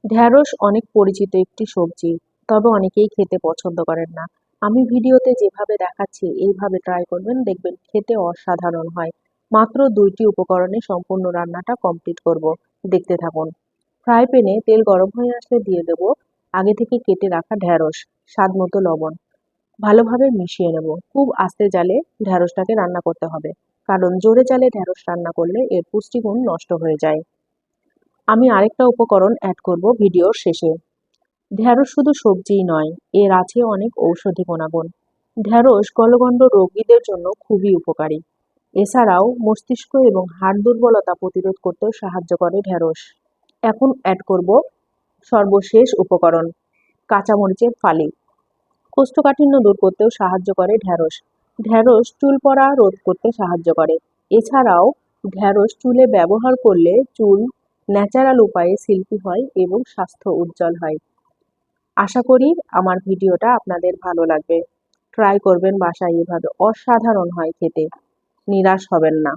ঢ্যাঁড়স অনেক পরিচিত একটি সবজি, তবে অনেকেই খেতে পছন্দ করেন না। আমি ভিডিওতে যেভাবে দেখাচ্ছি এইভাবে ট্রাই করবেন, দেখবেন খেতে অসাধারণ হয়। মাত্র ২টি উপকরণে সম্পূর্ণ রান্নাটা কমপ্লিট করব। দেখতে থাকুন। ফ্রাই প্যানে তেল গরম হয়ে আসলে দিয়ে দেব আগে থেকে কেটে রাখা ঢ্যাঁড়স, স্বাদ মতো লবণ। ভালোভাবে মিশিয়ে নেব। খুব আস্তে জালে ঢ্যাঁড়সটাকে রান্না করতে হবে, কারণ জোরে জালে ঢ্যাঁড়স রান্না করলে এর পুষ্টিগুণ নষ্ট হয়ে যায়। আমি আরেকটা উপকরণ অ্যাড করব ভিডিওর শেষে। ঢ্যাঁড়স শুধু সবজিই নয়, এর আছে অনেক ঔষধি গুণাগুণ। ঢ্যাঁড়স গলগণ্ড রোগীদের জন্য খুবই উপকারী। এছাড়াও মস্তিষ্ক এবং হাড় দুর্বলতা প্রতিরোধ করতেও সাহায্য করে ঢ্যাঁড়স। এখন অ্যাড করব সর্বশেষ উপকরণ, কাঁচামরিচের ফালি। কোষ্ঠকাঠিন্য দূর করতেও সাহায্য করে ঢ্যাঁড়স। ঢ্যাঁড়স চুল পড়া রোধ করতে সাহায্য করে। এছাড়াও ঢ্যাঁড়স চুলে ব্যবহার করলে চুল ন্যাচারাল উপায়ে সিল্কি হয় এবং স্বাস্থ্য উজ্জ্বল হয়। আশা করি আমার ভিডিওটা আপনাদের ভালো লাগবে। ট্রাই করবেন বাসায়, এভাবে অসাধারণ হয় খেতে। নিরাশ হবেন না।